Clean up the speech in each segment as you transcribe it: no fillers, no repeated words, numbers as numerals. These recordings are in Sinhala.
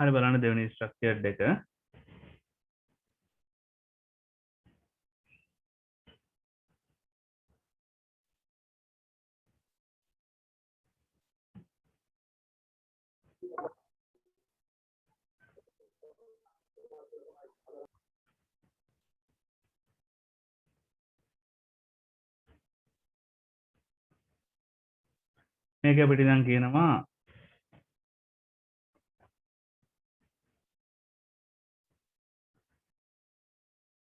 හරි බලන්න දෙවෙනි ස්ට්‍රක්චර් එක. මේක අපිට දැන් කියනවා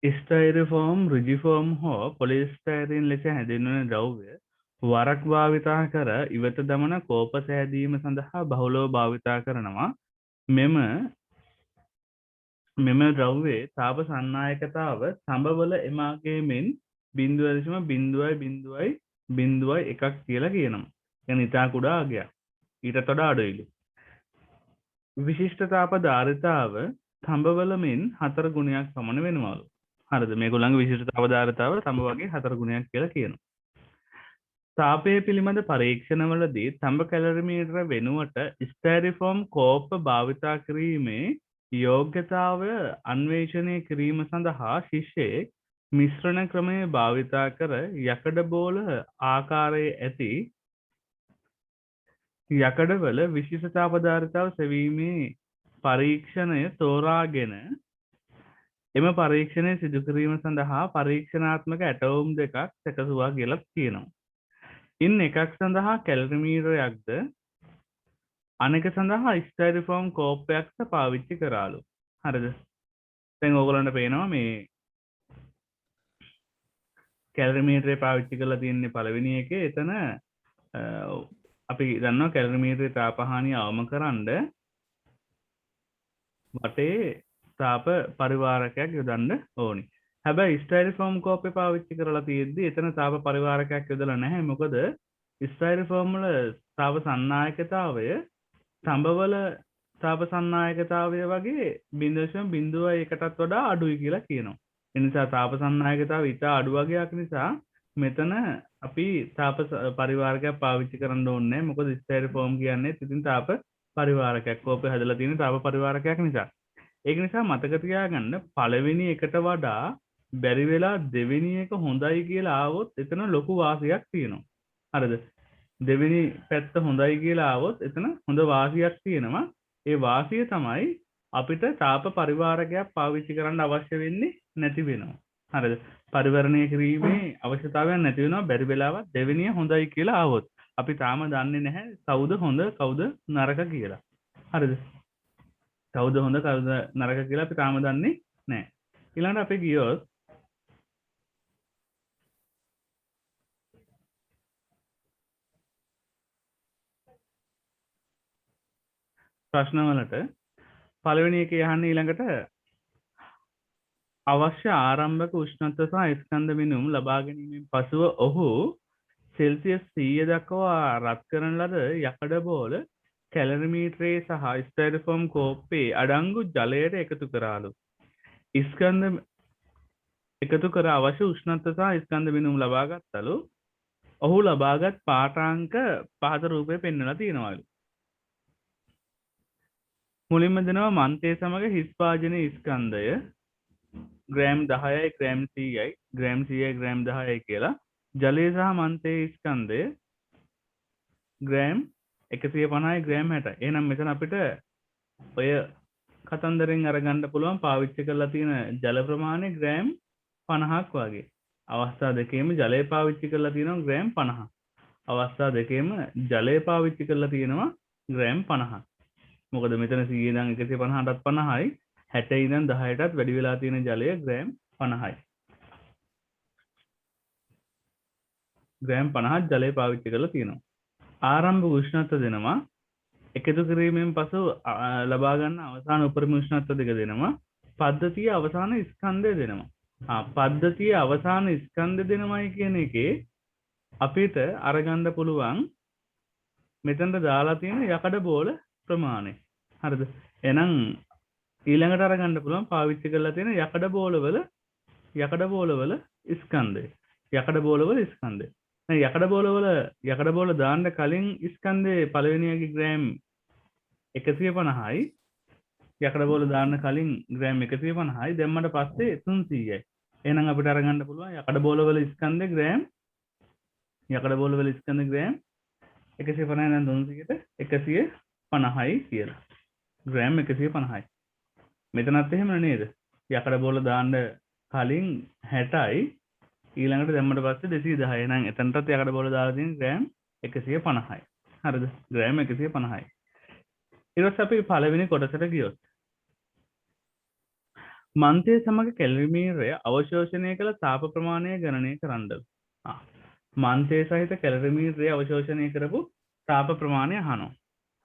ස්ටයිරෝෆෝම් රිජිෆෝම් හෝ පොලිස්ටයිරීන් ලෙස හැඳින්වෙන ද්‍රව්‍ය වරක් භාවිතා කර ඉවත දමන කෝප සෑදීම සඳහා බහුලව භාවිතා කරනවා. මෙම ද්‍රව්‍යයේ තාප සන්නායකතාව සම්බවල එමාගේමෙන් 0.0.0.01 කියලා කියනවා. يعني ඉතා කුඩා අගයක්. ඊටත් වඩා අඩුයිලු. විශිෂ්ට තාප ධාරිතාව තඹවල මෙන් 4 ගුණයක් පමණ වෙනවලු. හරිද? මේගොල්ලන්ගේ විශිෂ්ට තාප ධාරිතාව තඹ වගේ 4 ගුණයක් කියලා කියනවා. තාපය පිළිබඳ පරීක්ෂණවලදී තඹ කැලරිමීටර වෙනුවට ස්ටයිරිෆෝම් කෝප්ප භාවිතා කිරීමේ යෝග්‍යතාවය අන්වේෂණය කිරීම සඳහා ශිෂ්‍යයෙක් මිශ්‍රණ ක්‍රමය භාවිතා කර යකඩ බෝල ආකාරයේ ඇති යකඩවල විශිෂ්ට තාප ධාරිතාව සෙවීමේ පරීක්ෂණය තෝරාගෙන එම පරීක්ෂණය සිදු කිරීම සඳහා පරීක්ෂණාත්මක ඇටෝම් දෙකක් සැකසුවා කියලා කියනවා. ඉන් එකක් සඳහා කැලරිමීටරයක්ද අනෙක සඳහා ස්ටයිරිෆෝම් කෝප්පයක්ද පාවිච්චි කරාලු. හරිද? දැන් ඕගොල්ලන්ට පේනවා මේ කැලරිමීටරේ පාවිච්චි කරලා තියෙන්නේ පළවෙනි එකේ. එතන අපි දන්නවා කැලරිමීටරේ තාපහානිය අවම කරන්න වටේ තාප පරිවාරකයක් යොදන්න ඕනි. හැබැයි ස්ටයිරිෆෝම් කෝප්පේ පාවිච්චි කරලා තියෙද්දි එතන තාප පරිවාරකයක් යොදලා නැහැ. මොකද ස්ටයිරිෆෝම් වල තාප සන්නායකතාවය තඹවල තාප සන්නායකතාවය වගේ 0.01ටත් වඩා අඩුයි කියලා කියනවා. ඒ නිසා තාප සන්නායකතාවය ඉතා අඩු වගේක් නිසා මෙතන අපි තාප පරිවාරකයක් පාවිච්චි කරන්න ඕනේ නැහැ. මොකද ස්ටයිරිෆෝම් කියන්නේ ඉතින් තාප පරිවාරකයක්. කෝපේ හදලා තියෙන තාප පරිවාරකයක් නිසා. ඒක නිසා මතක තියාගන්න පළවෙනි එකට වඩා බැරි වෙලා දෙවෙනි එක හොඳයි කියලා ආවොත් එතන ලොකු වාසියක් තියෙනවා. හරිද? දෙවෙනි පැත්ත හොඳයි කියලා ආවොත් එතන හොඳ වාසියක් තියෙනවා. ඒ වාසිය තමයි අපිට තාප පරිවාරකයක් පාවිච්චි කරන්න අවශ්‍ය වෙන්නේ නැති වෙනවා. හරිද? පරිවර්ණය කිරීමේ අවශ්‍යතාවයක් නැති වෙනවා බැරි වෙලාවත් දෙවෙනිය හොඳයි කියලා ආවොත්. අපි තාම දන්නේ නැහැ කවුද හොඳ කවුද නරක කියලා. හරිද? කවුද හොඳ කවුද නරක කියලා අපි තාම දන්නේ නැහැ. ඊළඟට අපි ගියොත් ප්‍රශ්න වලට පළවෙනි එකේ යහන්නේ ඊළඟට අවශ්‍ය ආරම්භක උෂ්ණත්ව සහ ස්කන්ධ මිනුම් ලබා ගැනීමෙන් පසුව ඔහු සෙල්සියස් 100 දක්වා රත් කරන ලද යකඩ බෝල කැලරිමීටරේ සහ ස්ටයිරිෆෝම් කෝප්පේ අඩංගු ජලයට එකතු කරාලු. ස්කන්ධ එකතු කර අවශ්‍ය උෂ්ණත්ව සහ ස්කන්ධ මිනුම් ලබා ගත්තලු. ඔහු ලබාගත් පාඨාංක පහත රූපේ පෙන්වලා තියෙනවලු. මුලින්ම දෙනවා මන්තේ සමග හිස් වාජනීය ස්කන්ධය ග්‍රෑම් 10යි ග්‍රෑම් 100යි ග්‍රෑම් 100යි ග්‍රෑම් 10යි කියලා. ජලය සහ මන්තේ ස්කන්ධය ග්‍රෑම් 150යි ග්‍රෑම් 60යි. එහෙනම් මෙතන අපිට ඔය කතන්දරෙන් අරගන්න පුළුවන් පාවිච්චි කරලා තියෙන ජල ප්‍රමාණය ග්‍රෑම් 50ක් වගේ. අවස්ථා දෙකේම ජලය පාවිච්චි කරලා තියෙනවා ග්‍රෑම් 50. අවස්ථා දෙකේම ජලය පාවිච්චි කරලා තියෙනවා ග්‍රෑම් 50. මොකද මෙතන 100 ඉඳන් 150ටත් 50යි 60 ඉඳන් 10ටත් වැඩි වෙලා තියෙන ජලය ග්‍රෑම් 50යි. ග්‍රෑම් 50ක් ජලය පාවිච්චි කරලා තියෙනවා. ආරම්භ උෂ්ණත්ව දෙනවා. එකතු කිරීමෙන් පසු ලබා ගන්න අවසාන උපරිම උෂ්ණත්ව දෙක දෙනවා. පද්ධතිය අවසාන ස්කන්ධය දෙනවා. පද්ධතිය අවසාන ස්කන්ධය දෙනවයි කියන එකේ අපිට අරගන්න පුළුවන් මෙතනට දාලා තියෙන යකඩ බෝල ප්‍රමාණය. හරිද? එහෙනම් ඊළඟට අරගන්න පුළුවන් පාවිච්චි කරලා තියෙන යකඩ බෝලවල ස්කන්ධය. යකඩ බෝලවල ස්කන්ධය. දැන් යකඩ බෝල දාන්න කලින් ස්කන්ධේ පළවෙනියගේ ග්‍රෑම් 150යි යකඩ බෝල දාන්න කලින් ග්‍රෑම් 150යි දැම්මට පස්සේ 300යි. එහෙනම් අපිට අරගන්න පුළුවන් යකඩ බෝල වල ස්කන්ධ ග්‍රෑම් යකඩ බෝල වල ස්කන්ධ ග්‍රෑම් 150 නම් 300ට 150යි කියලා. ග්‍රෑම් 150යි. මෙතනත් එහෙම නේද? යකඩ බෝල දාන්න කලින් 60යි ඊළඟට දැම්මට පස්සේ 210. එහෙනම් එතනටත් යකඩ බෝල දාලා තියෙන ග්‍රෑම් 150යි. හරිද? ග්‍රෑම් 150යි. ඊට පස්සේ අපි පළවෙනි කොටසට ගියොත් මන්තය සමග කැලරිමීරය අවශෝෂණය කළ තාප ප්‍රමාණය ගණනය කරන්නද. මන්තය සහිත කැලරිමීරය අවශෝෂණය කරපු තාප ප්‍රමාණය අහනවා.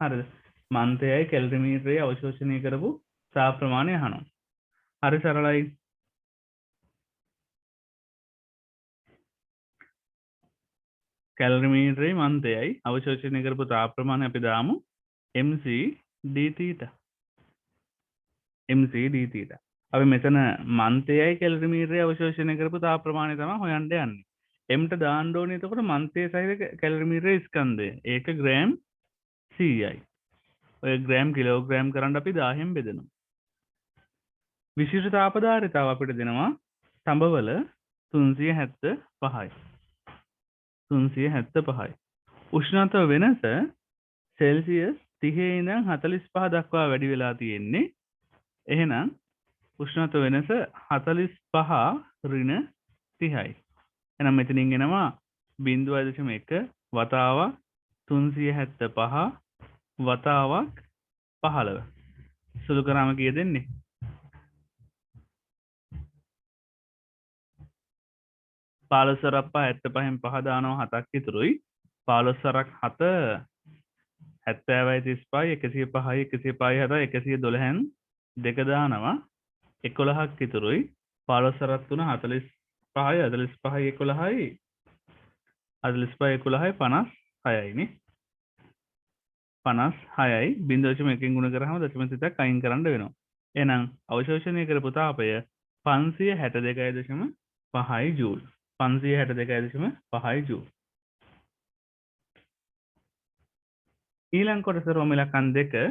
හරිද? මන්තයයි කැලරිමීරය අවශෝෂණය කරපු තාප ප්‍රමාණය අහනවා. හරි සරලයි. කැලරිමීරය මන්තයයි අවශෝෂණය කරපු තාප ප්‍රමාණය අපි දාමු mc dθ. mc dθ. අපි මෙතන මන්තයයි කැලරිමීරය අවශෝෂණය කරපු තාප ප්‍රමාණය තමයි හොයන්න යන්නේ. m ට දාන්න ඕනේ එතකොට මන්තය සහිත කැලරිමීරය ස්කන්ධය. ඒක ග්‍රෑම් 100යි. ඔය ග්‍රෑම් කිලෝග්‍රෑම් කරන්න අපි 1000න් බෙදනවා. විශිෂ්ට තාප ධාරිතාව අපිට දෙනවා තඹවල 375යි. 375යි. උෂ්ණත්ව වෙනස සෙල්සියස් 30 ඉඳන් 45 දක්වා වැඩි වෙලා තියෙන්නේ. එහෙනම් උෂ්ණත්ව වෙනස 45 ඍණ 30යි. එහෙනම් මෙතනින් එනවා 0.1 වතාවක් 375 වතාවක් 15. සුළු කරාම කීය දෙන්නේ? 15 සරක් 75න් 5 දානවා 7ක් ඉතුරුයි. 15 සරක් 7 70යි 35යි 105යි 105යි 7යි 112න් 2 දානවා 11ක් ඉතුරුයි. 15 සරක් 3 45යි 45යි 11යි 45යි 11යි 56යි නේ. 56යි 0.1කින් ගුණ කරාම දශම සිතක් අයින් කරන්න වෙනවා. එහෙනම් අවශෝෂණය කරපු තාපය 562.5 ජූල්. 562.5 ජූල්. ඊළඟ කොටස රෝම ඉලක්කම් 2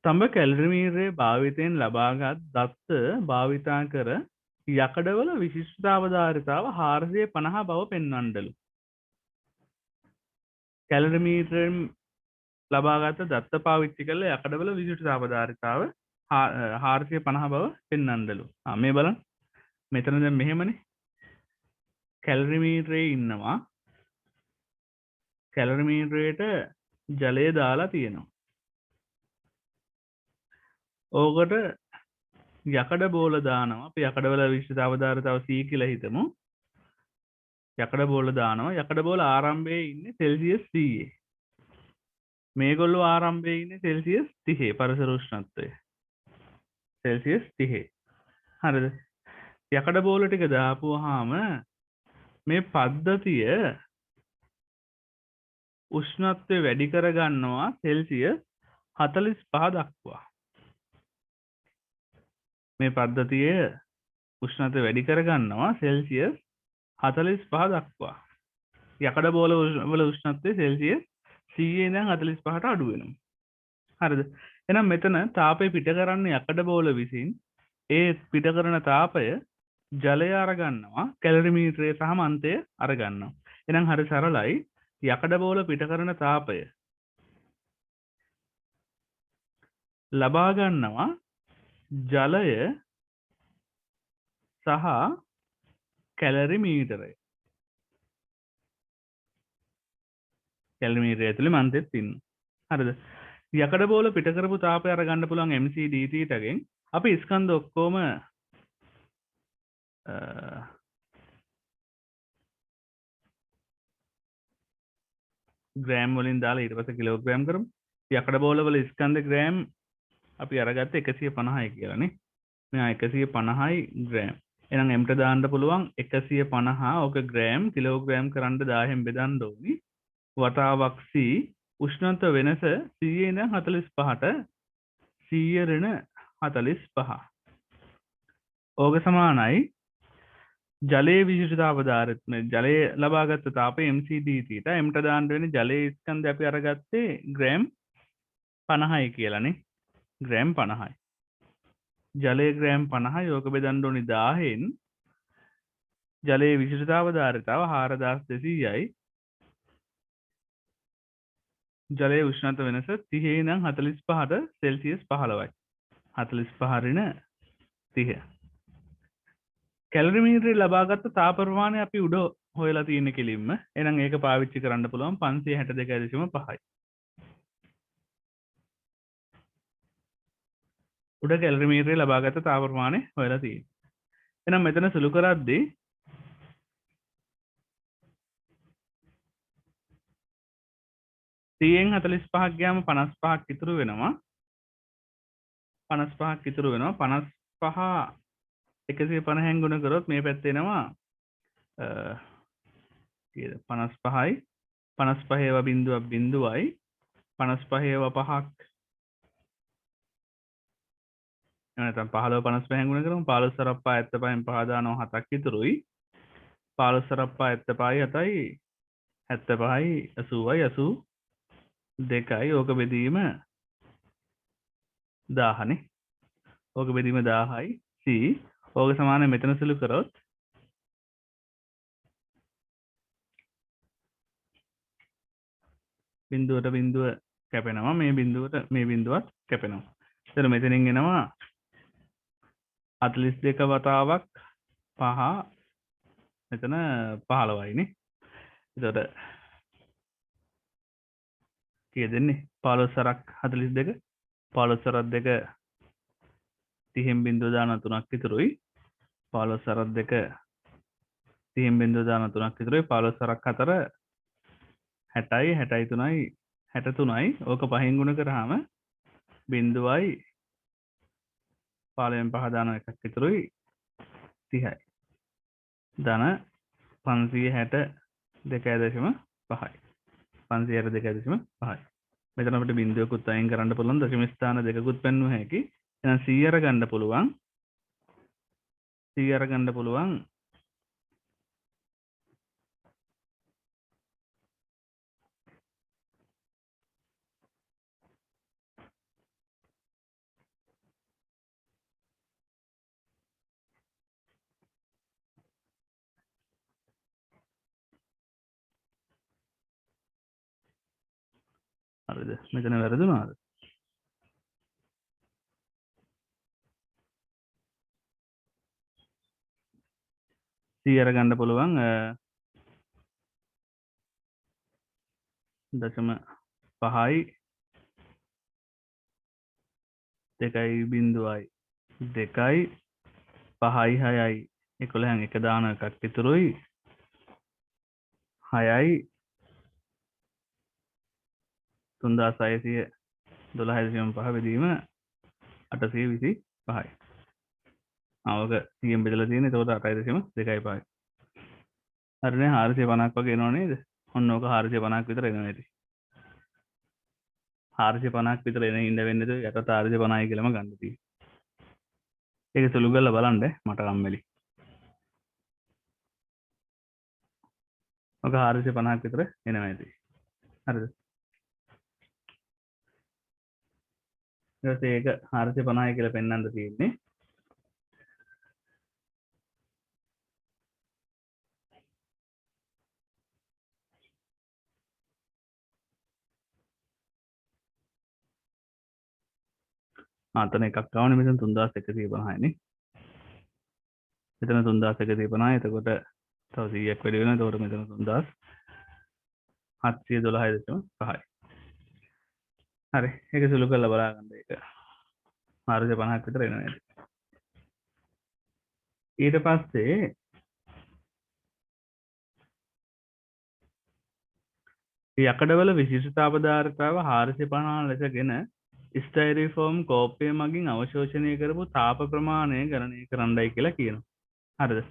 තඹ කැලරිමීරයේ භාවිතයෙන් ලබාගත් දත්ත භාවිතා කර යකඩවල විශිෂ්ටතාවධාරිතාව 450 බව පෙන්වන්නලු. කැලරිමීටරයෙන් ලබාගත් දත්ත පාවිච්චි කරලා යකඩවල විශිෂ්ටතාවධාරිතාව 450 බව පෙන්වන්නලු. මේ බලන්න. මෙතන දැන් මෙහෙමනේ. කැලරිමීටරයේ ඉන්නවා. කැලරිමීටරයට ජලය දාලා තියෙනවා. ඕකට යකඩ බෝල දානවා. අපි යකඩවල විශිෂ්ටතාවධාරිතාව C කියලා හිතමු. යකඩ බෝල දානවා. යකඩ බෝල ආරම්භයේ ඉන්නේ සෙල්සියස් 30. මේගොල්ලෝ ආරම්භයේ ඉන්නේ සෙල්සියස් 30 පරිසර උෂ්ණත්වය. සෙල්සියස් 30. හරිද? යකඩ බෝල ටික දාපුවාම මේ පද්ධතිය උෂ්ණත්වය වැඩි කරගන්නවා සෙල්සියස් 45 දක්වා. මේ පද්ධතිය උෂ්ණත්වය වැඩි කරගන්නවා සෙල්සියස් 45 දක්වා. යකඩ බෝල වල උෂ්ණත්වය සෙල්සියස් 100 ඉඳන් 45ට අඩු වෙනවා. හරිද? එහෙනම් මෙතන තාපය පිට කරන්නේ යකඩ බෝල විසින්. ඒ පිට කරන තාපය ජලය අරගන්නවා කැලරිමීටරය සහ මන්තය අරගන්නවා. එහෙනම් හරි සරලයි. යකඩ බෝල පිට කරන තාපය ලබා ගන්නවා ජලය සහ කැලරිමීටරය. කැලරිමීටරය ඇතුලේ මන්තෙත් ඉන්නවා. හරිද? යකඩ බෝල පිට කරපු තාපය අරගන්න පුළුවන් mc dθ ගෙන් අපි ස්කන්ධ ඔක්කොම ග්‍රෑම් වලින් දාලා ඊට පස්සේ කිලෝග්‍රෑම් කරමු. යකඩ බෝල වල ස්කන්ධ ග්‍රෑම් අපි අරගත්තේ 150යි කියලා නේ. මෙයා 150යි ග්‍රෑම්. එහෙනම් m ට දාන්න පුළුවන් 150 ඕක ග්‍රෑම් කිලෝග්‍රෑම් කරන්න 1000න් බෙදන්න ඕනි. වතාවක් c උෂ්ණත්ව වෙනස 100 ඉඳන් 45ට 100 ඍණ 45. ඕක සමානයි ජලයේ විශිෂ්ටතාව ධාරිතය ජලයේ ලබාගත් තාපය MCD තීට එම්ට දාන්න වෙන ජලයේ ස්කන්ධය අපි අරගත්තේ ග්‍රෑම් 50යි කියලානේ ග්‍රෑම් 50යි ජලයේ ග්‍රෑම් 50 යෝග බෙදන්න ඕනි 1000න් ජලයේ විශිෂ්ටතාව ධාරිතාව 4200යි ජලයේ උෂ්ණත්ව වෙනස 30 ඉඳන් 45ට සෙල්සියස් 15යි 45 රින 30 කැලරිමීටරේ ලබාගත් තාප ප්‍රමාණය අපි උඩ හොයලා තියෙන කෙලින්ම එහෙනම් ඒක පාවිච්චි කරන්න පුළුවන් 562.5යි උඩ කැලරිමීටරේ ලබාගත් තාප ප්‍රමාණය හොයලා තියෙන්නේ එහෙනම් මෙතන සුළු කරද්දී 30න් 45ක් ගියාම 55ක් ඉතුරු වෙනවා 55ක් ඉතුරු වෙනවා 55 150න් ගුණ කරොත් මේ පැත්තේ එනවා කීයද 55යි 55 ඒවා බිඳුවක් බිඳුවයි 55 ඒවා පහක් නැත්නම් 15 55න් ගුණ කරමු 15 සරප්පා 75න් 5 දානවා 7ක් ඉතුරුයි 15 සරප්පා 75යි 7යි 75යි 80යි 82යි ඕක බෙදීම 1000නේ ඕක බෙදීම 1000යි C ඕක සමාන මෙතන සුළු කරොත් බිඳුවට බිඳුව කැපෙනවා මේ බිඳුවට මේ බිඳුවත් කැපෙනවා එතන මෙතනින් එනවා 42 වතාවක් 5 මෙතන 15යිනේ එතකොට කීයද දෙන්නේ 15 සරක් 42 15 සරක් 2 30න් බිඳුව දාන 3ක් ඉතුරුයි 15 සරක් 2 30න් බිඳුව දාන 3ක් ඉතුරුයි 15 සරක් 4 60යි 63යි 63යි ඕක පහෙන් ගුණ කරාම බිඳුවයි 15න් 5 දාන එකක් ඉතුරුයි 30යි ධන 562.5යි 562.5යි මෙතන අපිට බිඳුවකුත් අයින් කරන්න පුළුවන් දශම ස්ථාන දෙකකුත් පෙන්වුව හැකි එහෙනම් 100 අරගන්න පුළුවන් 100 අරගන්න පුළුවන් හරිද මෙතන වැරදුනාද 100 අරගන්න පුළුවන් දශම 5යි 2යි බිඳුවයි 2යි 5යි 6යි 11න් එක දාන එකක් ඉතුරුයි 6යි 3612.5 බෙදීම 825යි ආවක 100න් බෙදලා තියෙන්නේ එතකොට 8.25යි හරිනේ 450ක් වගේ එනව නේද ඔන්න ඕක 450ක් විතර එනවා ඉතින් 450ක් විතර එන හින්දා වෙන්නේ යට 450යි කියලාම ගන්න තියෙන්නේ ඒක සුළු කරලා බලන්න මට කම්මැලි ඔක 450ක් විතර එනවා ඉතින් හරිද ඊට පස්සේ ඒක 450යි කියලා පෙන්වන්න තියෙන්නේ අතන එකක් ආවනේ මෙතන 3150යි නේ මෙතන 3150යි එතකොට තව 100ක් වැඩි වෙනවා එතකොට මෙතන 3712.5යි හරි ඒක සුළු කරලා බලාගන්න ඒක 450ක් විතර එනවා නේද ඊට පස්සේ යකඩවල විශිෂ්ටතාවධාරිතාව 450 ලෙසගෙන ස්ටයිරිෆෝම් කෝපය මගින් අවශෝෂණය කරපු තාප ප්‍රමාණය ගණනය කරන්නයි කියලා කියනවා. හරිද?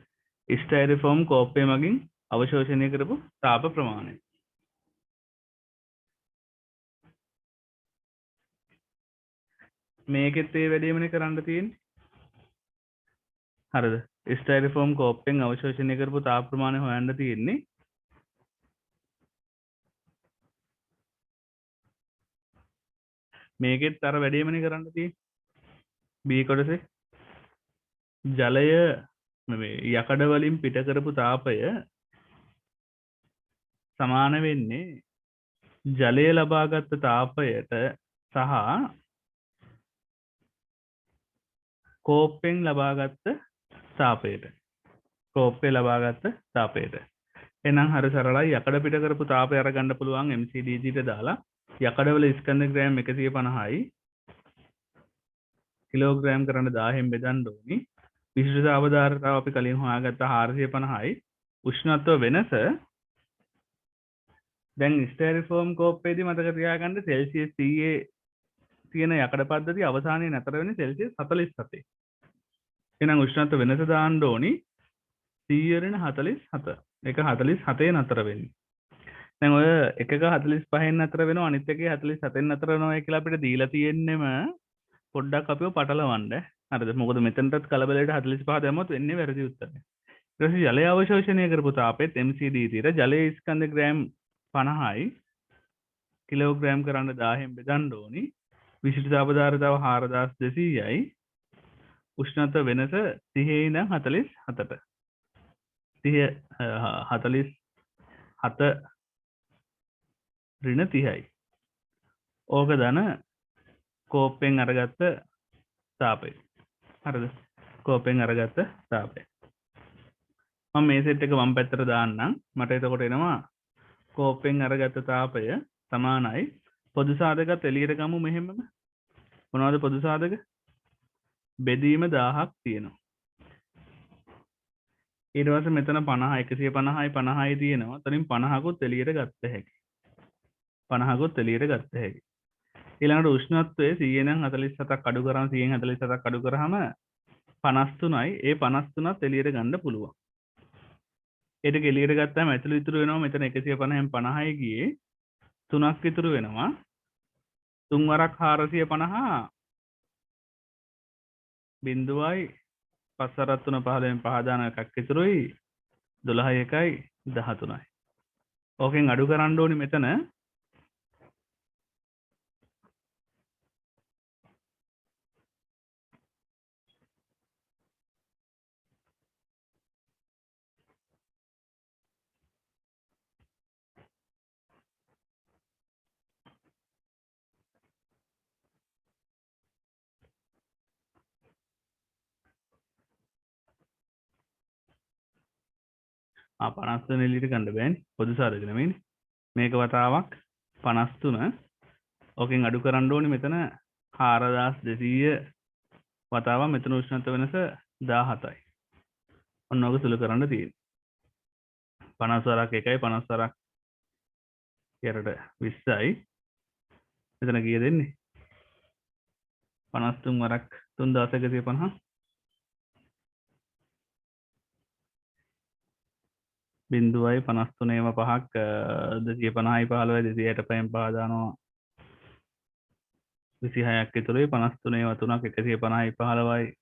ස්ටයිරිෆෝම් කෝපය මගින් අවශෝෂණය කරපු තාප ප්‍රමාණය. මේකෙත් ඒ වැඩේමනේ කරන්න තියෙන්නේ. හරිද? ස්ටයිරිෆෝම් කෝප්පෙන් අවශෝෂණය කරපු තාප ප්‍රමාණය හොයන්න තියෙන්නේ. මේකෙත් අර වැඩේමනේ කරන්න තියෙන්නේ. B කොටසේ ජලය යකඩ වලින් පිට කරපු තාපය සමාන වෙන්නේ ජලය ලබාගත් තාපයට සහ කෝප්පෙන් ලබාගත් තාපයට. කෝප්පේ ලබාගත් තාපයට. එහෙනම් හරි සරලයි යකඩ පිට කරපු තාපය අරගන්න පුළුවන් MCDG ට දාලා යකඩවල ස්කන්ධ ග්‍රෑම් 150යි කිලෝග්‍රෑම් කරන්න 1000න් බෙදන්න ඕනි. විශිෂ්ට අවධාරතාව අපි කලින් හොයාගත්ත 450යි. උෂ්ණත්ව වෙනස දැන් ස්ටයිරිෆෝම් කෝප්පේදී මතක තියාගන්න සෙල්සියස් 30 තියෙන යකඩ පද්ධතිය අවසානයේ නතර වෙන්නේ සෙල්සියස් 47. එහෙනම් උෂ්ණත්ව වෙනස දාන්න ඕනි 100 47. ඒක 47 නතර වෙන්නේ. දැන් ඔය එකක 45න් නතර වෙනවා අනිත් එකේ 47න් නතර වෙනවා කියලා අපිට දීලා තියෙන්නෙම පොඩ්ඩක් අපිව පටලවන්න. හරිද? මොකද මෙතනටත් කලබලයට 45 දැම්මොත් වෙන්නේ වැරදි උත්තරය. ඊට පස්සේ ජලය අවශෝෂණය කරපු තාපෙත් MCD තියලා ජලයේ ස්කන්ධ ග්‍රෑම් 50යි කිලෝග්‍රෑම් කරන්න 1000න් බෙදන්න ඕනි. විශිෂ්ට තාපධාරතාව 4200යි. උෂ්ණත්ව වෙනස 30 ඉඳන් 47ට. 30 47 ඍණ 30යි. ඕක දන කෝප්පෙන් අරගත්ත තාපය. හරිද? කෝප්පෙන් අරගත්ත තාපය. මම මේ සෙට් එක වම් පැත්තට දාන්නම්. මට එතකොට එනවා කෝප්පෙන් අරගත්ත තාපය සමානයි පොදු සාධකත් එළියට ගමු මෙහෙමම. මොනවද පොදු සාධක? බෙදීම 1000ක් තියෙනවා. ඊට පස්සේ මෙතන 50 150යි 50යි තියෙනවා. එතනින් 50කුත් එළියට ගත්ත හැකි. 50කුත් එළියට ගත්ත හැකි. ඊළඟට උෂ්ණත්වය 100 නම් 47ක් අඩු කරාම 100න් 47ක් අඩු කරාම 53යි. ඒ 53ත් එළියට ගන්න පුළුවන්. ඒක එළියට ගත්තාම ඇතුළු ඉතුරු වෙනවා මෙතන 150න් 50යි ගියේ 3ක් ඉතුරු වෙනවා. 3 වරක් 450 බිඳුවයි 5 වරක් 3 15න් 5 දාන එකක් ඉතුරුයි 12යි 1යි 13යි. ඕකෙන් අඩු කරන්න ඕනි මෙතන ආ 53 එළියට ගන්න බෑනේ පොදු සාධක නෙමෙයිනේ. මේක වතාවක් 53 ඕකෙන් අඩු කරන්න ඕනි මෙතන 4200 වතාවක් මෙතන උෂ්ණත්ව වෙනස 17යි. ඔන්න ඕක සුළු කරන්න තියෙන්නේ. 50 වරක් 1යි 50 වරක් 2ට 20යි. මෙතන කීය දෙන්නේ? 53 වරක් 3150 බිඳුවයි 53ම 5ක් 250යි 15යි 265න් 5 දානවා 26ක් ඉතුරුයි 53ව 3ක් 150යි 15යි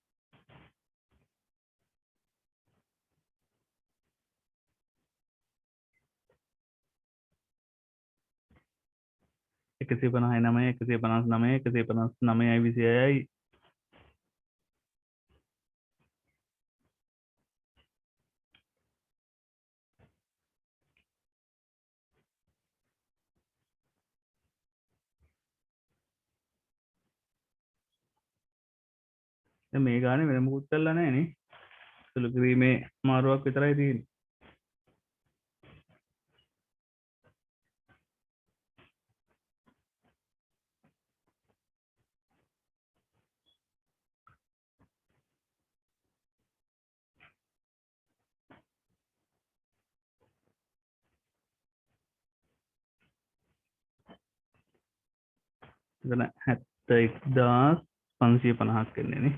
159 159 159යි 26යි දැන් මේ ගානේ වෙන මොකුත් කරලා නැහැ නේ. සුළු කිරීමේ මාරුවක් විතරයි තියෙන්නේ. එතන 71550ක් එන්නේ නේ.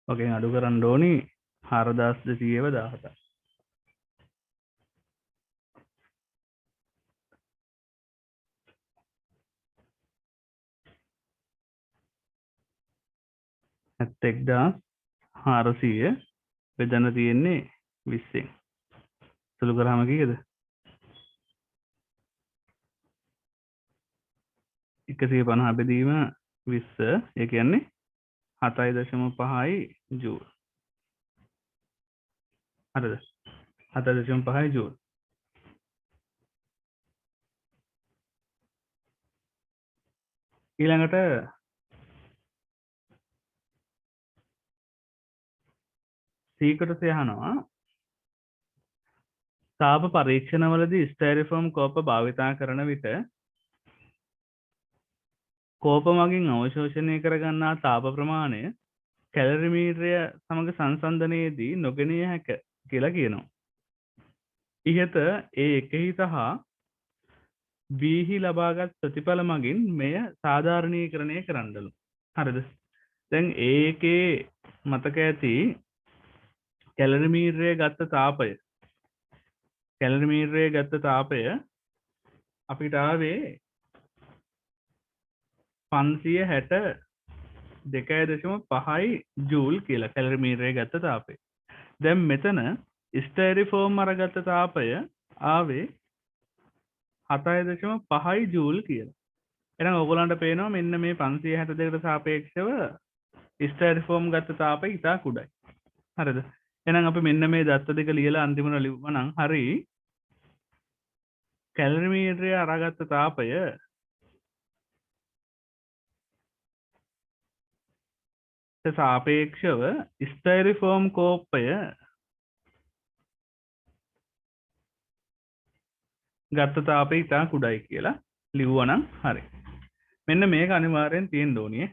ඔකෙන් අඩු කරන්න ඕනි 4200ව 17යි. 71,400 බෙදන්න තියෙන්නේ 20න්. සුළු කරාම කීයද? 150 බෙදීම 20 ඒ කියන්නේ 7.5යි ජූල්. හරිද? 7.5යි ජූල්. ඊළඟට සීකට යහනවා තාප පරීක්ෂණවලදී ස්ටයිරිෆෝම් කෝප භාවිතා කරන විට කෝප මගින් අවශෝෂණය කරගන්නා තාප ප්‍රමාණය කැලරිමීටරය සමග සංසන්ධනයේදී නොගැනිය හැක කියලා කියනවා. ඉහත A1හි සහ Bහි ලබාගත් ප්‍රතිඵල මගින් මෙය සාධාරණීකරණය කරන්නලු. හරිද? දැන් A1 මතක ඇති කැලරිමීටරය ගත්ත තාපය අපිට ආවේ 562.5 ජූල් කියලා කැලරිමීටරය ගත්ත තාපය. දැන් මෙතන ස්ටයිරිෆෝම් අරගත්ත තාපය ආවේ 7.5 ජූල් කියලා. එහෙනම් ඔයගොල්ලන්ට පේනවා මෙන්න මේ 562ට සාපේක්ෂව ස්ටයිරිෆෝම් ගත්ත තාපය ඉතා කුඩායි. හරිද? එහෙනම් අපි මෙන්න මේ දත්ත දෙක ලියලා අන්තිමට ලිව්වනම් හරි කැලරිමීටරය අරගත්ත තාපය සාපේක්ෂව ස්ටයිරිෆෝම් කෝපය ගත්ත තාපය ඉතා කුඩායි කියලා ලිව්වනම් හරි. මෙන්න මේක අනිවාර්යෙන් තියෙන්න ඕනේ.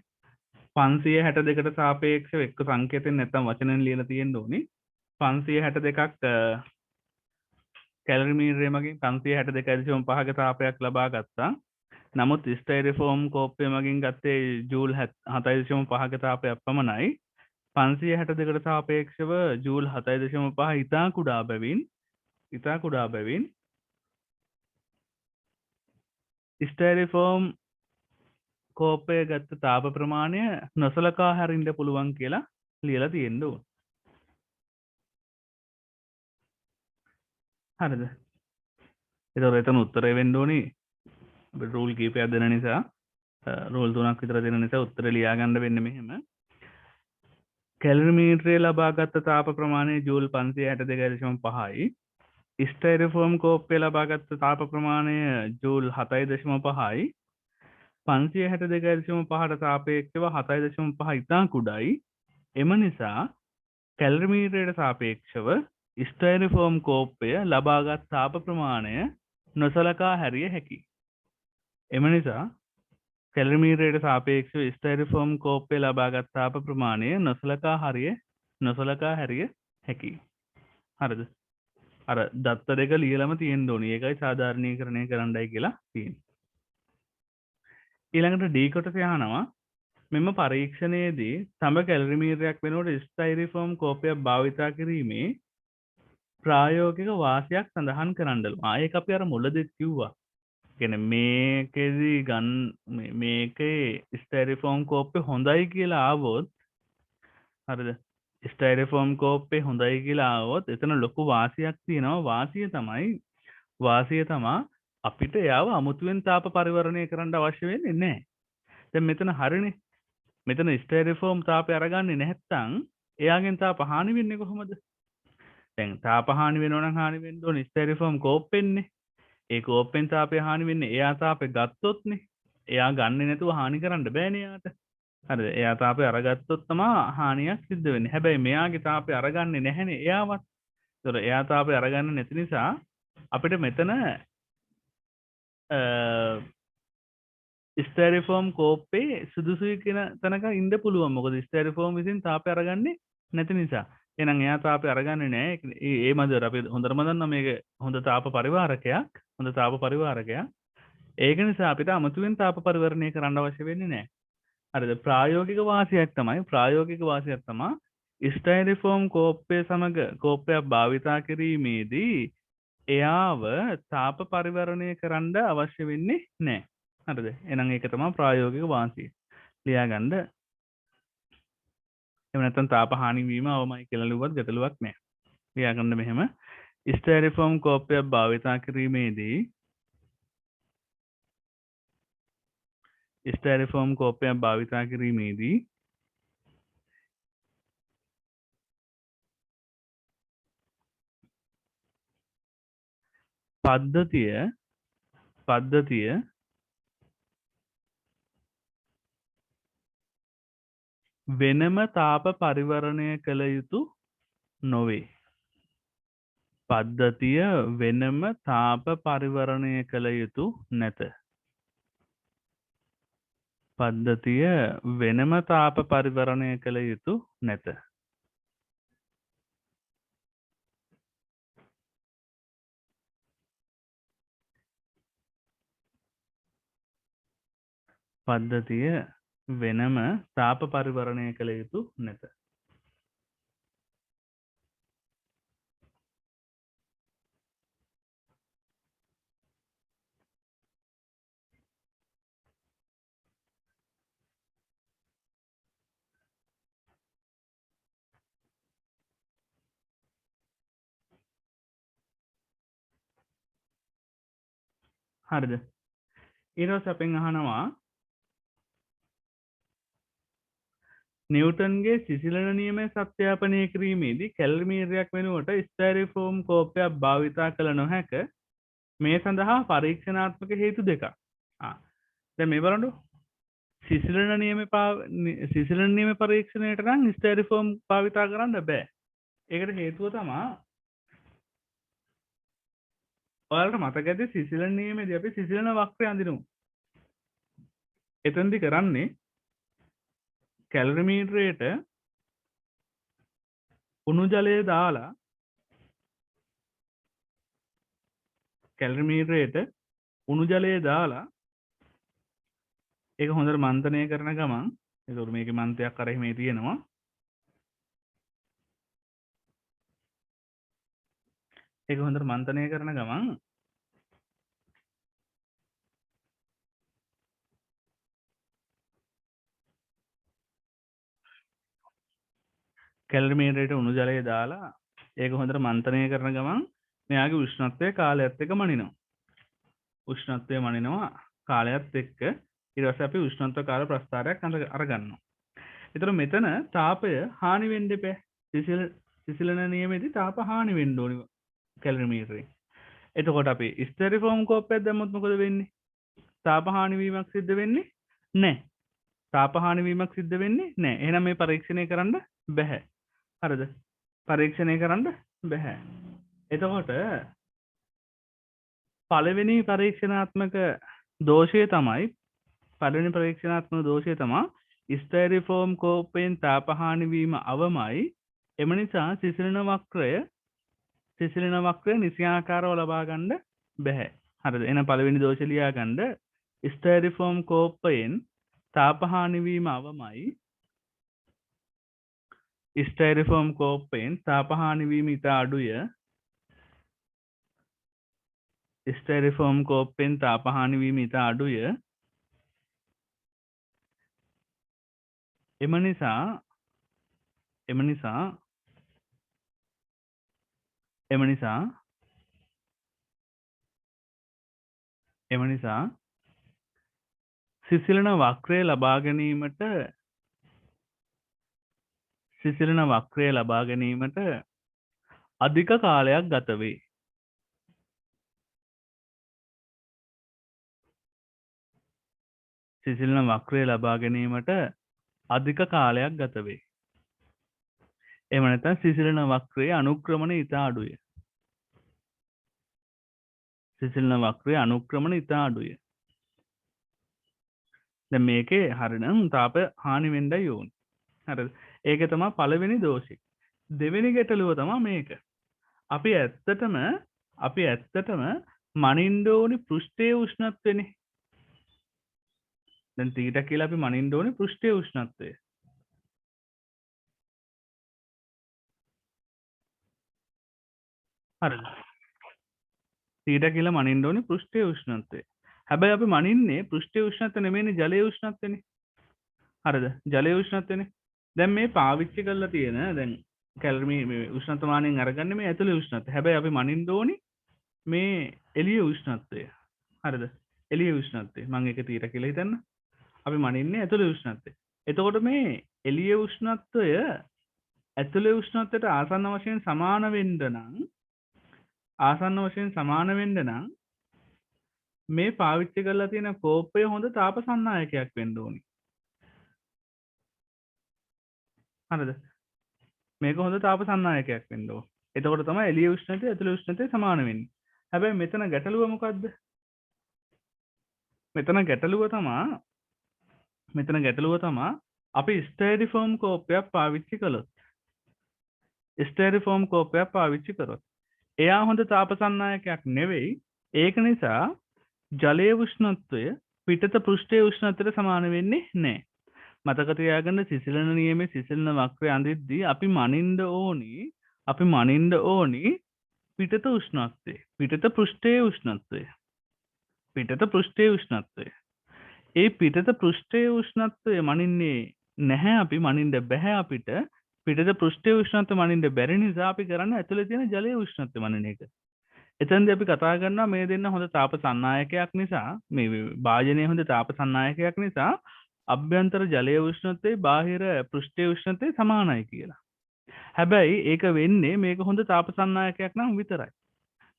562ට සාපේක්ෂව එක්ක සංකේතයෙන් නැත්නම් වචනෙන් ලියලා තියෙන්න ඕනේ. 562ක් කැලරිමීටරය මගින් 562.5ක තාපයක් ලබා ගත්තා. නමුත් ස්ටයිරිෆෝම් කෝපය මගින් ගත්තේ ජූල් 7.5ක තාපයක් පමණයි. 562ට සාපේක්ෂව ජූල් 7.5 ඉතා කුඩා බැවින් ස්ටයිරිෆෝම් කෝපය ගත්ත තාප ප්‍රමාණය නොසලකා හැරින්න පුළුවන් කියලා ලියලා තියෙන්න ඕන. හරිද? ඒතකොට එතන උත්තරේ වෙන්න ඕනේ අපිට රූල් කීපයක් දෙන නිසා රූල් 3ක් විතර දෙන නිසා උත්තරේ ලියා ගන්න වෙන්නේ මෙහෙම. කැලරිමීටරය ලබාගත් තාප ප්‍රමාණය ජූල් 562.5යි. ස්ටයිරිෆෝම් කෝපය ලබාගත් තාප ප්‍රමාණය ජූල් 7.5යි. 562.5ට සාපේක්ෂව 7.5 ඉතා කුඩායි. එම නිසා කැලරිමීටරයට සාපේක්ෂව ස්ටයිරිෆෝම් කෝපය ලබාගත් තාප ප්‍රමාණය නොසලකා හැරිය හැකියි. එම නිසා කැලරිමීටරයට සාපේක්ෂව ස්ටයිරිෆෝම් කෝපය ලබාගත් තාප ප්‍රමාණය නොසලකා හැරිය හැකියි. හරිද? අර දත්ත දෙක ලියලම තියෙන්න ඕනේ. ඒකයි සාධාරණීකරණය කරන්නයි කියලා තියෙන්නේ. ඊළඟට D කොටස යනවා. මෙම පරීක්ෂණයේදී තඹ කැලරිමීටරයක් වෙනුවට ස්ටයිරිෆෝම් කෝපයක් භාවිතා කිරීමේ ප්‍රායෝගික වාසියක් සඳහන් කරන්නලු. ඒක අපි අර මුලදී කිව්වා. කියන්නේ මේකේ ස්ටයිරිෆෝම් කෝප්පේ හොඳයි කියලා ආවොත් හරිද? ස්ටයිරිෆෝම් කෝප්පේ හොඳයි කියලා ආවොත් එතන ලොකු වාසියක් තියෙනවා. වාසිය තමා අපිට යාව අමුතුවෙන් තාප පරිවර්ණය කරන්න අවශ්‍ය වෙන්නේ නැහැ. දැන් මෙතන හරිනේ. මෙතන ස්ටයිරිෆෝම් තාපය අරගන්නේ නැත්නම් එයාගෙන් තාප හානි වෙන්නේ කොහොමද? දැන් තාප හානි වෙනවා නම් හානි වෙන්න ඕනේ ස්ටයිරිෆෝම් කෝප්පෙන්නේ. ඒ කෝප්පෙන් තාපය හානි වෙන්නේ එයා තාපය ගත්තොත්නේ. එයා ගන්නේ නැතුව හානි කරන්න බෑනේ යාට. හරිද? එයා තාපය අරගත්තොත් තමයි හානියක් සිද්ධ වෙන්නේ. හැබැයි මෙයාගේ තාපය අරගන්නේ නැහැනේ එයාවත්. ඒතර එයා තාපය අරගන්නේ නැති නිසා අපිට මෙතන ස්ටයිරිෆෝම් කෝප්පේ සුදුසුයි කියන තැනක ඉන්න පුළුවන්. මොකද ස්ටයිරිෆෝම් විසින් තාපය අරගන්නේ නැති නිසා. එහෙනම් එයා තාපය අරගන්නේ නැහැ. ඒ මදර අපි හොඳටම දන්නවා මේක හොඳ තාප පරිවාරකයක්. ඒක නිසා අපිට අමුතුවෙන් තාප පරිවර්ණය කරන්න අවශ්‍ය වෙන්නේ නැහැ. හරිද? ප්‍රායෝගික වාසියක් තමයි ස්ටයිරිෆෝම් කෝප්පය සමග කෝප්පයක් භාවිතා කිරීමේදී එයාව තාප පරිවර්ණය කරන්න අවශ්‍ය වෙන්නේ නැහැ. හරිද? එහෙනම් ඒක තමයි ප්‍රායෝගික වාසිය. ලියා ගන්න එහෙම නැත්නම් තාප හානි වීම අවමයි කියලා ලිව්වත් ගැටලුවක් නැහැ. ලියාගන්න මෙහෙම ස්ටයිරිෆෝම් කෝප්පයක් භාවිතා කිරීමේදී ස්ටයිරිෆෝම් කෝප්පයක් භාවිතා කිරීමේදී පද්ධතිය වෙනම තාප පරිවරණය කළ යුතු නොවේ. පද්ධතිය වෙනම තාප පරිවරණය කළ යුතු නැත. පද්ධතිය වෙනම තාප පරිවරණය කළ යුතු නැත. පද්ධතිය වෙනම තාප පරිවරණය කළ යුතු නැත. හරිද? ඊට පස්සේ අපෙන් අහනවා නිව්ටන්ගේ සිසිලන නියමය සත්‍යාපනය කිරීමේදී කැලරිමීටරයක් වෙනුවට ස්ටයිරිෆෝම් කෝප්පයක් භාවිතා කළ නොහැක. මේ සඳහා පරීක්ෂණාත්මක හේතු දෙකක්. දැන් මේ බලන්න. සිසිලන නියම පරීක්ෂණයට නම් ස්ටයිරිෆෝම් භාවිතා කරන්න බෑ. ඒකට හේතුව තමයි ඔයාලට මතක ඇති සිසිලන නියමයේදී අපි සිසිලන වක්‍රය අඳිනු. එතෙන්දි කරන්නේ කැලරිමීටරයට උණු ජලය දාලා ඒක හොඳට මන්තනය කරන ගමන් ඒකට මේකේ මන්තයක් අර එහෙම තියෙනවා. ඒක හොඳට මන්තනය කරන ගමන් කැලරිමීටරයට උණු ජලය දාලා ඒක හොඳට මන්තනය කරන ගමන් මෙයාගේ උෂ්ණත්වය කාලයත් එක්ක මනිනවා. උෂ්ණත්වය මනිනවා කාලයත් එක්ක ඊට පස්සේ අපි උෂ්ණත්ව කාල ප්‍රස්ථාරයක් අරගන්නවා. ඒතර මෙතන තාපය හානි වෙන්න එපා. සිසිලන නියමයේදී තාප හානි වෙන්න ඕනි කැලරිමීටරේ. එතකොට අපි ස්ටෙරිෆෝම් කෝප්පයක් දැම්මොත් මොකද වෙන්නේ? තාප හානි වීමක් සිද්ධ වෙන්නේ නැහැ. තාප හානි වීමක් සිද්ධ වෙන්නේ නැහැ. එහෙනම් මේ පරීක්ෂණය කරන්න බෑ. හරිද? පරීක්ෂණය කරන්න බෑ. එතකොට පළවෙනි පරීක්ෂණාත්මක දෝෂය තමයි ස්ටයිරිෆෝම් කෝප්පයෙන් තාප හානි වීම අවමයි. එම නිසා සිසිලන වක්‍රය නිසියාකාරව ලබා ගන්න බෑ. හරිද? එහෙනම් පළවෙනි දෝෂය ලියා ගන්න ස්ටයිරිෆෝම් කෝප්පයෙන් තාප හානි වීම අවමයි. ස්ටයිරිෆෝම් කෝප්පයෙන් තාප හානි වීම ඉතා අඩුය. ස්ටයිරිෆෝම් කෝප්පෙන් තාප හානි වීම ඉතා අඩුය. එම නිසා සිසිලන වක්‍රය ලබා ගැනීමට අධික කාලයක් ගත වේ. සිසිලන වක්‍රය ලබා ගැනීමට අධික කාලයක් ගත වේ. එහෙම නැත්නම් සිසිලන වක්‍රයේ අනුක්‍රමණය ඉතා අඩුය. දැන් මේකේ හරිනම් තාප හානි වෙන්නයි ඕනේ. හරිද? ඒක තමයි පළවෙනි දෝෂය. දෙවෙනි ගැටලුව තමයි මේක. අපි ඇත්තටම මනින්න ඕනි පෘෂ්ඨයේ උෂ්ණත්වනේ. දැන් තීටා කියලා අපි මනින්න ඕනි පෘෂ්ඨයේ උෂ්ණත්වය. හරිද? තීටා කියලා මනින්න ඕනි පෘෂ්ඨයේ උෂ්ණත්වය. හැබැයි අපි මනින්නේ පෘෂ්ඨයේ උෂ්ණත්වය නෙමෙයිනේ ජලයේ උෂ්ණත්වනේ. හරිද? ජලයේ උෂ්ණත්වනේ. දැන් මේ පාවිච්චි කරලා තියෙන දැන් කැලරි මේ උෂ්ණත්වමානයෙන් අරගන්නේ මේ ඇතුලේ උෂ්ණත්වය. හැබැයි අපි මනින්න ඕනි මේ එළියේ උෂ්ණත්වය. හරිද? එළියේ උෂ්ණත්වය. මම ඒක තීර කියලා හිතන්න. අපි මනින්නේ ඇතුලේ උෂ්ණත්වය. එතකොට මේ එළියේ උෂ්ණත්වය ඇතුලේ උෂ්ණත්වයට ආසන්න වශයෙන් සමාන වෙන්න නම් මේ පාවිච්චි කරලා තියෙන කෝපය හොඳ තාප සන්නායකයක් වෙන්න ඕනි. හරිද? මේක හොඳ තාප සන්නායකයක් වෙන්න ඕන. එතකොට තමයි එළියේ උෂ්ණත්වය ඇතුලේ උෂ්ණත්වය සමාන වෙන්නේ. හැබැයි මෙතන ගැටලුව මොකද්ද? මෙතන ගැටලුව තමා අපි ස්ටයිරිෆෝම් කෝපයක් පාවිච්චි කළොත්. ස්ටයිරිෆෝම් කෝපයක් පාවිච්චි කරොත් එයා හොඳ තාප සන්නායකයක් නෙවෙයි. ඒක නිසා ජලයේ උෂ්ණත්වය පිටත පෘෂ්ඨයේ උෂ්ණත්වයට සමාන වෙන්නේ නැහැ. මතක තියාගන්න සිසිලන නියමයේ සිසිලන වක්‍රය අඳිද්දී අපි මනින්න ඕනි පිටත උෂ්ණත්වය. පිටත පෘෂ්ඨයේ උෂ්ණත්වය. ඒ පිටත පෘෂ්ඨයේ උෂ්ණත්වය මනින්නේ නැහැ. අපි මනින්න බෑ අපිට. පිටත පෘෂ්ඨයේ උෂ්ණත්වය මනින්න බැරි නිසා අපි කරන්නේ ඇතුලේ තියෙන ජලයේ උෂ්ණත්වය මනින එක. එතෙන්දී අපි කතා කරනවා මේ දෙන්න හොඳ තාප සන්නායකයක් නිසා මේ භාජනයේ හොඳ තාප සන්නායකයක් නිසා අභ්‍යන්තර ජලයේ උෂ්ණත්වයේ බාහිර පෘෂ්ඨයේ උෂ්ණත්වයේ සමානයි කියලා. හැබැයි ඒක වෙන්නේ මේක හොඳ තාප සන්නායකයක් නම් විතරයි.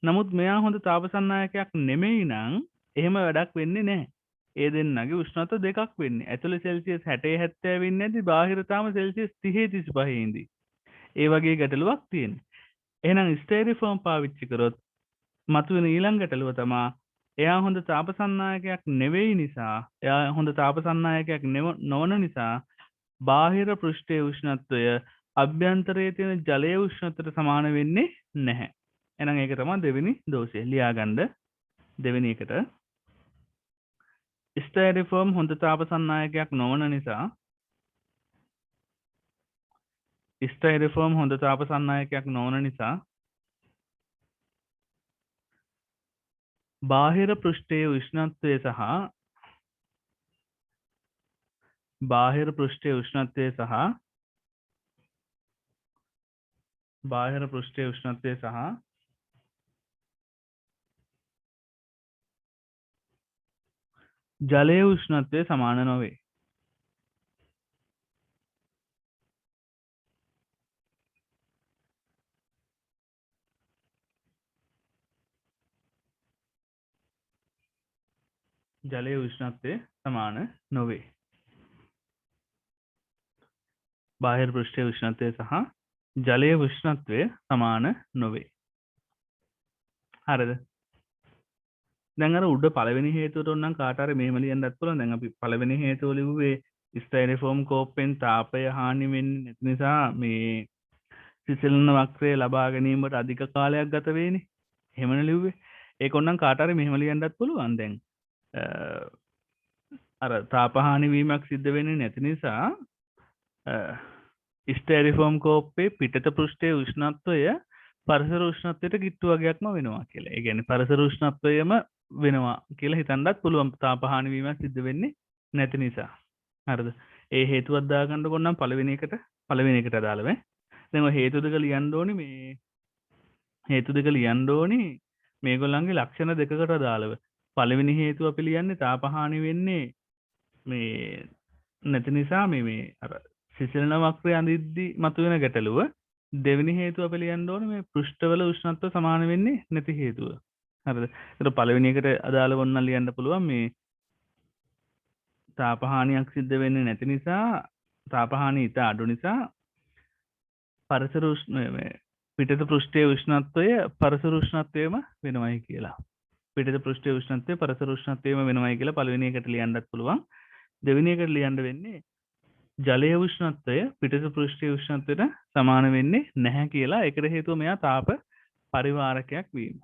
නමුත් මෙයා හොඳ තාප සන්නායකයක් නෙමෙයි නම් එහෙම වැඩක් වෙන්නේ නැහැ. ඒ දෙන්නගේ උෂ්ණත්ව දෙකක් වෙන්නේ. ඇතුළේ සෙල්සියස් 60 70 වෙන්නේ නැති බාහිර තාම සෙල්සියස් 30 35 ඉඳි. ඒ වගේ ගැටලුවක් තියෙනවා. එහෙනම් ස්ටයිරිෆෝම් පාවිච්චි කරොත් මතුවෙන ඊළඟ ගැටලුව තමයි එයා හොඳ තාපසන්නායකයක් නෙවෙයි නිසා නොවන නිසා බාහිර පෘෂ්ඨයේ උෂ්ණත්වය අභ්‍යන්තරයේ තියෙන ජලයේ උෂ්ණත්වයට සමාන වෙන්නේ නැහැ. එහෙනම් ඒක තමයි දෙවෙනි දෝෂය. ලියාගන්න දෙවෙනි එකට ස්ටයිරිෆෝම් හොඳ තාපසන්නායකයක් නොවන නිසා බාහිර පෘෂ්ඨයේ උෂ්ණත්වය සහ ජලයේ උෂ්ණත්වය සමාන නොවේ. ජලයේ උෂ්ණත්වය සමාන නොවේ. බාහිර පෘෂ්ඨයේ උෂ්ණත්වය සහ ජලයේ උෂ්ණත්වය සමාන නොවේ. හරිද? දැන් අර උඩ පළවෙනි හේතුවට ඕනනම් කාට හරි මෙහෙම ලියන්නත් පුළුවන්. දැන් අපි පළවෙනි හේතුව ලිව්වේ ස්ටයිරිෆෝම් කෝප්පෙන් තාපය හානි වෙන්නේ නැති නිසා මේ සිසිලන වක්‍රය ලබා ගැනීමට අධික කාලයක් ගත වෙන්නේ. එහෙමනේ ලිව්වේ. ඒක ඕනනම් කාට හරි මෙහෙම ලියන්නත් පුළුවන්. දැන් අර තාපහානි වීමක් සිද්ධ වෙන්නේ නැති නිසා ස්ටයිරිෆෝම් කෝප්පේ පිටත පෘෂ්ඨයේ උෂ්ණත්වය පරිසර උෂ්ණත්වයට කිට්ටු වගේක්ම වෙනවා කියලා. ඒ කියන්නේ පරිසර උෂ්ණත්වයම වෙනවා කියලා හිතන්නත් පුළුවන් තාපහානි වීමක් සිද්ධ වෙන්නේ නැති නිසා. හරිද? ඒ හේතුවක් දාගන්නකො නම් පළවෙනි එකට අදාළව. දැන් ඔය හේතු දෙක ලියන්න ඕනි මේගොල්ලන්ගේ ලක්ෂණ දෙකකට අදාළව. පළවෙනි හේතුව අපි ලියන්නේ තාපහානි වෙන්නේ මේ නැති නිසා මේ අර සිසිලන වක්‍රය අඳිද්දි මතුවෙන ගැටලුව. දෙවෙනි හේතුව අපි ලියන්න ඕනේ මේ පෘෂ්ඨවල උෂ්ණත්වය සමාන වෙන්නේ නැති හේතුව. හරිද? ඒතර පළවෙනි එකට අදාළව ඔන්න ලියන්න පුළුවන් මේ තාපහානියක් සිද්ධ වෙන්නේ නැති නිසා තාපහානි ඉත අඩු නිසා පරිසර පිටත පෘෂ්ඨයේ උෂ්ණත්වය පරිසර උෂ්ණත්වයම වෙනවයි කියලා. පිටත පෘෂ්ඨයේ උෂ්ණත්වය පරිසර උෂ්ණත්වයම වෙනවයි කියලා පළවෙනි එකට ලියන්නත් පුළුවන්. දෙවෙනි එකට ලියන්න වෙන්නේ ජලයේ උෂ්ණත්වය පිටත පෘෂ්ඨයේ උෂ්ණත්වයට සමාන වෙන්නේ නැහැ කියලා. ඒකට හේතුව මෙයා තාප පරිවාරකයක් වීම.